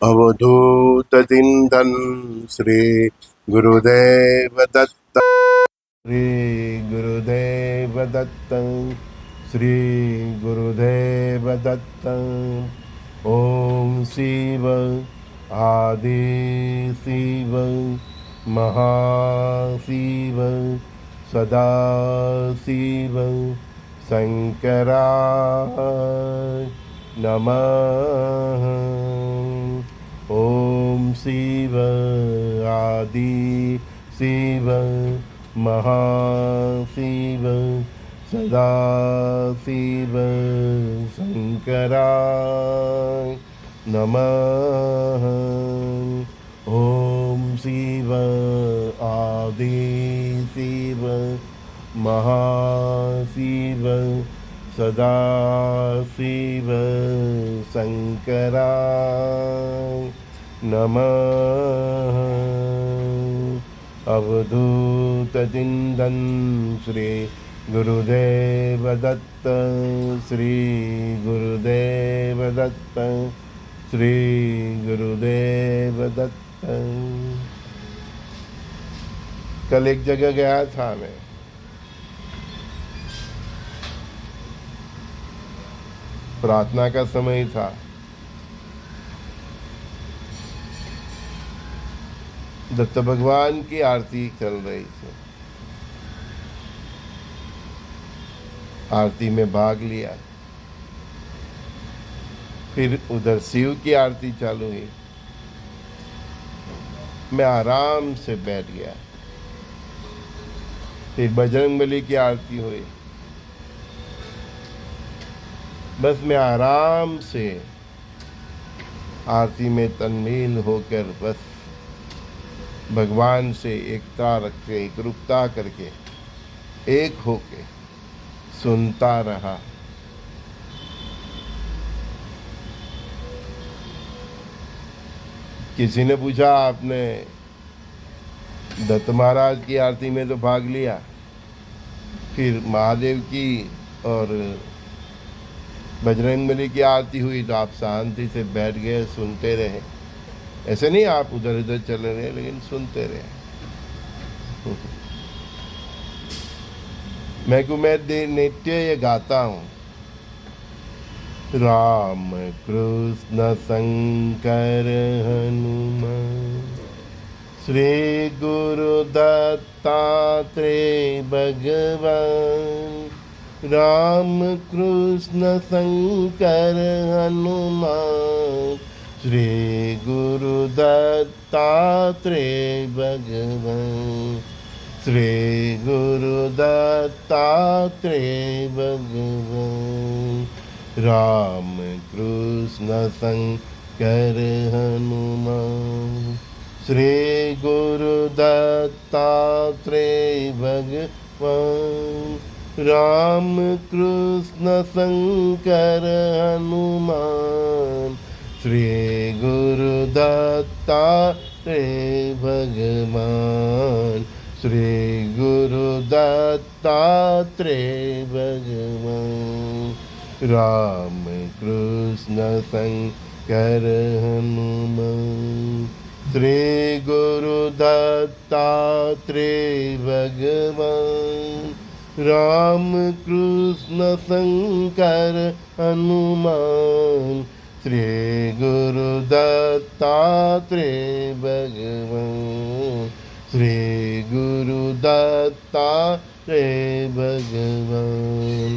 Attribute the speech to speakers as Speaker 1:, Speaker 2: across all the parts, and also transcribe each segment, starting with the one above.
Speaker 1: अवधूत चिंतन श्री गुरुदेव दत्त। श्री गुरुदेव दत्त। श्री गुरुदेव दत्त। ओम शिव आदि शिव महाशिव सदा शिव शंकराय नमः। ओम शिव आदि शिव महाशिव सदा शिव शंकराय नमः। ओम शिव आदि शिव महाशिव सदा शिव शंकराय नमः। अवधूत चिंतन श्री गुरुदेव दत्त। श्री गुरुदेव दत्त। श्री गुरुदेव दत्त। कल एक जगह गया था मैं, प्रार्थना का समय था। दत्त भगवान की आरती चल रही थी। आरती में भाग लिया। फिर उधर शिव की आरती चालू हुई। मैं आराम से बैठ गया। फिर बजरंगबली की आरती हुई। बस मैं आराम से आरती में तन्मील होकर बस भगवान से एकता रख के, एकरूपता करके, एक होके सुनता रहा। किसी ने पूछा, आपने दत्त महाराज की आरती में तो भाग लिया, फिर महादेव की और बजरंगबली की आरती हुई तो आप शांति से बैठ गए, सुनते रहे। ऐसे नहीं आप उधर इधर चले रहे, लेकिन सुनते रहे। मैं नित्य ये गाता हूँ, राम कृष्ण शंकर हनुमान श्री गुरु दत्तात्रेय भगवान। राम कृष्ण शंकर हनुमान श्री गुरु दत्तात्रेय भगवान। श्री गुरु दत्तात्रेय भगवान। राम कृष्ण शंकर हनुमान श्री गुरु दत्तात्रेय भगवान। राम कृष्ण शंकर हनुमान श्री गुरु दत्तात्रेय भगवान। श्री गुरु दत्तात्रेय भगवान। राम कृष्ण शंकर हनुमान श्री गुरु दत्तात्रेय भगवान। राम कृष्ण शंकर हनुमान श्री गुरु दत्तात्रेय भगवान। श्री गुरु दत्तात्रेय भगवान।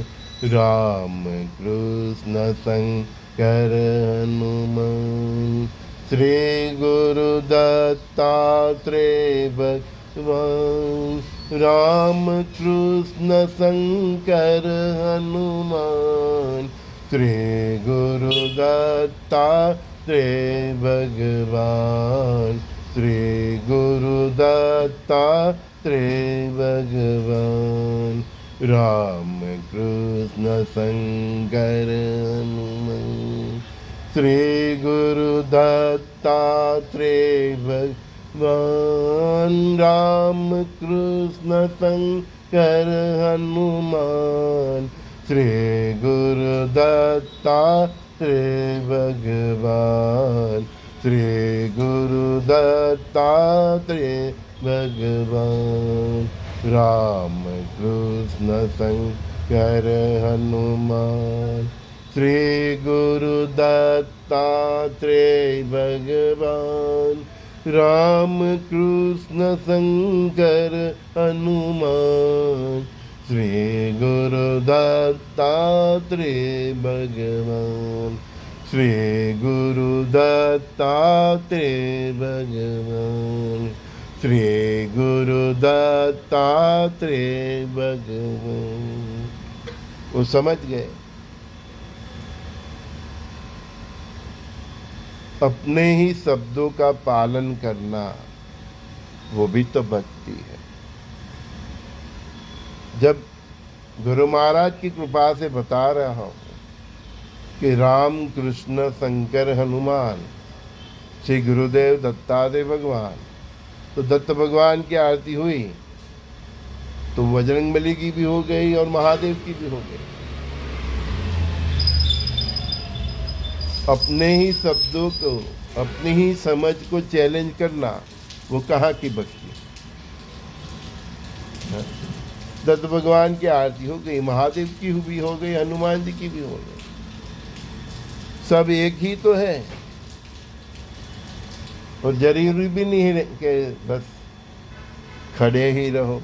Speaker 1: राम कृष्ण शंकर हनुमान श्री गुरु दत्तात्रेय भगवान। राम कृष्ण शंकर हनुमान श्री गुरु दत्तात्रेय भगवान। श्री गुरु दत्तात्रेय भगवान। राम कृष्ण शंकर हनुमान श्री गुरु दत्तात्रेय भगवान। राम कृष्ण शंकर हनुमान श्री गुरु दत्तात्रेय भगवान। श्री गुरु दत्तात्रेय भगवान, राम कृष्ण शंकर हनुमान। श्री गुरु दत्तात्रेय भगवान, राम कृष्ण शंकर हनुमान। श्री गुरु दत्तात्रेय भगवान, श्री गुरु दत्तात्रेय भगवान, श्री गुरु दत्तात्रेय भगवान। वो समझ गए अपने ही शब्दों का पालन करना, वो भी तो भक्ति है। जब गुरु महाराज की कृपा से बता रहा हूँ कि राम कृष्ण शंकर हनुमान, श्री गुरुदेव दत्तात्रेय भगवान, तो दत्त भगवान की आरती हुई तो बजरंगबली की भी हो गई और महादेव की भी हो गई। अपने ही शब्दों को, अपनी ही समझ को चैलेंज करना, वो कहाँ की भक्ति। दत्त भगवान की आरती हो गई, महादेव की भी हो गई, हनुमान जी की भी हो गई, सब एक ही तो है। और जरूरी भी नहीं है कि बस खड़े ही रहो।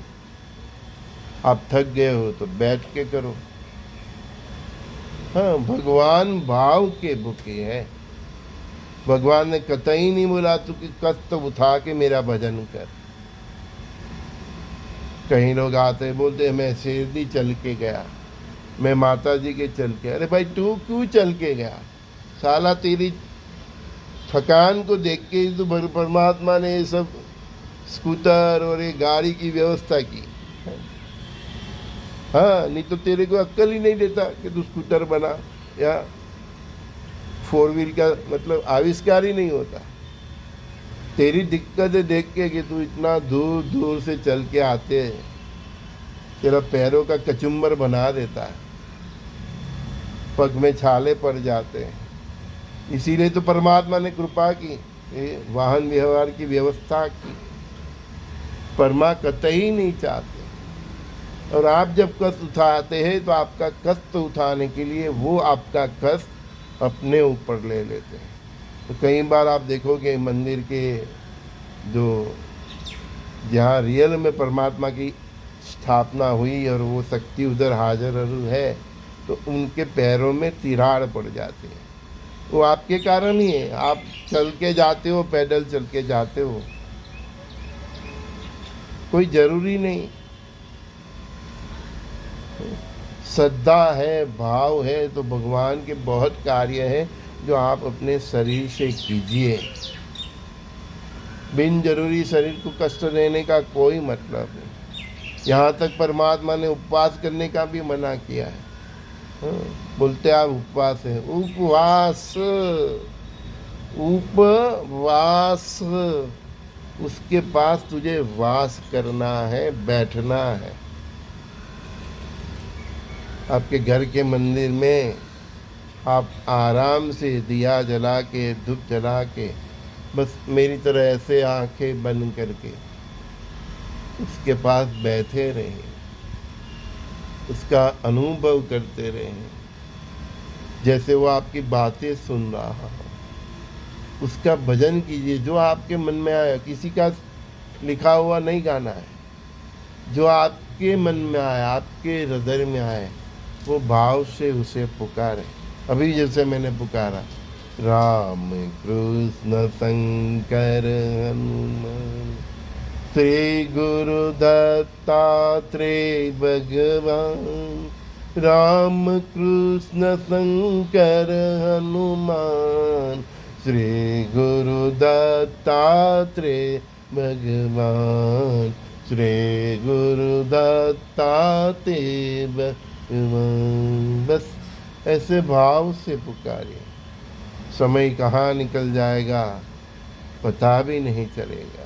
Speaker 1: आप थक गए हो तो बैठ के करो। हाँ, भगवान भाव के भूखे है। भगवान ने कतई नहीं बोला तू कि कष्ट उठा के मेरा भजन कर। कहीं लोग आते बोलते मैं शिरडी चल के गया, मैं माता जी के चल के। अरे भाई तू क्यों चल के गया? साला तेरी थकान को देख के तो परमात्मा ने ये सब स्कूटर और ये गाड़ी की व्यवस्था की। हाँ, नहीं तो तेरे को अक्ल ही नहीं देता कि तू स्कूटर बना या 4 व्हील का मतलब आविष्कार ही नहीं होता। तेरी दिक्कतें देख के कि तू इतना दूर दूर से चल के आते हैं, तेरा पैरों का कचुम्बर बना देता है, पग में छाले पड़ जाते हैं। इसीलिए तो परमात्मा ने कृपा की, वाहन व्यवहार की व्यवस्था की। परमा कतई नहीं चाहते। और आप जब कष्ट उठाते हैं तो आपका कष्ट उठाने के लिए वो आपका कष्ट अपने ऊपर ले लेते हैं। तो कई बार आप देखोगे मंदिर के जो जहाँ रियल में परमात्मा की स्थापना हुई और वो शक्ति उधर हाजिर है, तो उनके पैरों में तिराड़ पड़ जाती है। वो आपके कारण ही है। आप चल के जाते हो, पैदल चल के जाते हो, कोई जरूरी नहीं। श्रद्धा है, भाव है, तो भगवान के बहुत कार्य हैं जो आप अपने शरीर से कीजिए। बिन जरूरी शरीर को कष्ट देने का कोई मतलब नहीं। यहाँ तक परमात्मा ने उपवास करने का भी मना किया है। बोलते आप उपवास है, उपवास उपवास, उसके पास तुझे वास करना है, बैठना है। आपके घर के मंदिर में आप आराम से दिया जला के, धूप जला के, बस मेरी तरह ऐसे आंखें बंद करके उसके पास बैठे रहें, उसका अनुभव करते रहें, जैसे वो आपकी बातें सुन रहा हो। उसका भजन कीजिए जो आपके मन में आया। किसी का लिखा हुआ नहीं गाना है, जो आपके मन में आए, आपके हृदय में आए, वो भाव से उसे पुकारे। अभी जैसे मैंने पुकारा, राम कृष्ण शंकर हनुमान, श्री गुरु दत्तात्रेय भगवान, राम कृष्ण शंकर हनुमान, श्री गुरु दत्तात्रेय भगवान, श्री गुरु दत्तात्रेय भगवान। बस ऐसे भाव से पुकारिए। समय कहाँ निकल जाएगा पता भी नहीं चलेगा।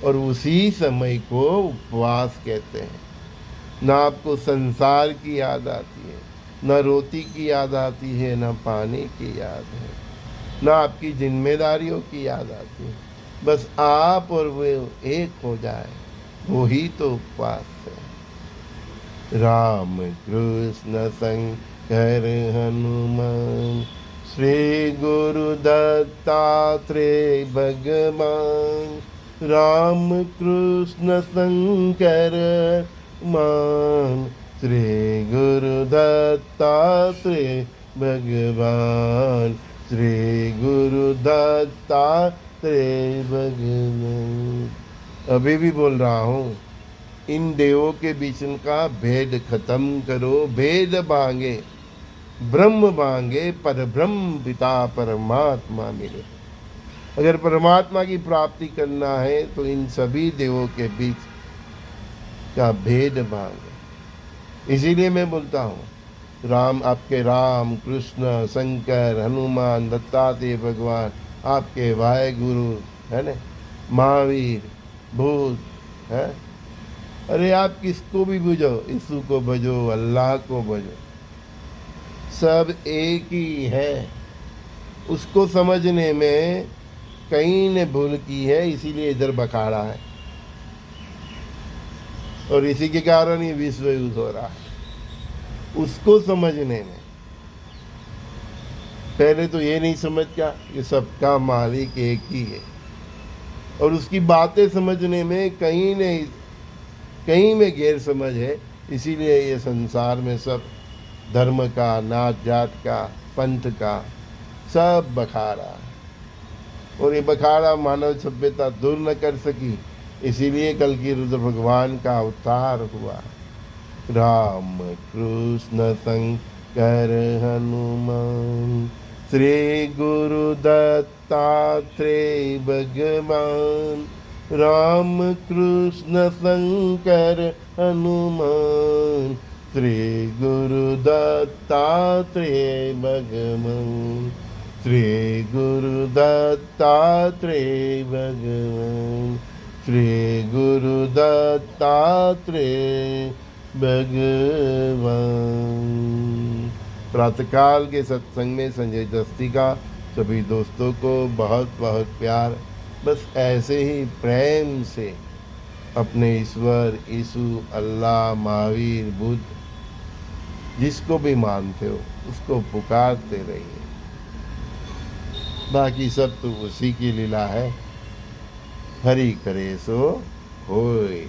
Speaker 1: और उसी समय को उपवास कहते हैं। ना आपको संसार की याद आती है, ना रोटी की याद आती है, ना पानी की याद है। ना आपकी जिम्मेदारियों की याद आती है। बस आप और वो एक हो जाए, वो ही तो उपवास है। राम कृष्ण शंकर हनुमान, श्री गुरु दत्तात्रेय भगवान। राम कृष्ण शंकर मान, श्री गुरु दत्तात्रेय भगवान। श्री गुरु दत्तात्रेय भगवान। अभी भी बोल रहा हूँ, इन देवों के बीच का भेद खत्म करो। भेद भांगे ब्रह्म भांगे, पर ब्रह्म पिता परमात्मा मिले। अगर परमात्मा की प्राप्ति करना है तो इन सभी देवों के बीच का भेद भांगे। इसीलिए मैं बोलता हूँ, राम आपके राम कृष्ण शंकर हनुमान दत्तात्रेय भगवान, आपके वाहेगुरु है ना, महावीर भूत है। अरे आप किसको भी भजो, यीशु को भजो, अल्लाह को भजो, सब एक ही है। उसको समझने में कहीं ने भूल की है, इसीलिए इधर बखाड़ा है और इसी के कारण ये विश्व युद्ध हो रहा है। उसको समझने में पहले तो ये नहीं समझ क्या कि सबका मालिक एक ही है, और उसकी बातें समझने में कहीं में गैर समझ है। इसीलिए ये संसार में सब धर्म का, नात जात का, पंथ का सब बखाड़ा है, और ये बखाड़ा मानव सभ्यता दूर न कर सकी। इसीलिए कल की रुद्र भगवान का अवतार हुआ। राम कृष्ण शंकर हनुमान, श्री गुरु दत्तात्रेय भगवान। राम कृष्ण शंकर हनुमान, श्री गुरु दत्तात्रेय भगवान। श्री गुरु दत्तात्रेय भगवान। श्री गुरु दत्तात्रेय भगवान। प्रातःकाल के सत्संग में संजय दस्ती का सभी दोस्तों को बहुत बहुत प्यार। बस ऐसे ही प्रेम से अपने ईश्वर, यीशु, अल्लाह, महावीर, बुद्ध, जिसको भी मानते हो उसको पुकारते रहिए। बाकी सब तो उसी की लीला है। हरि करे सो होय।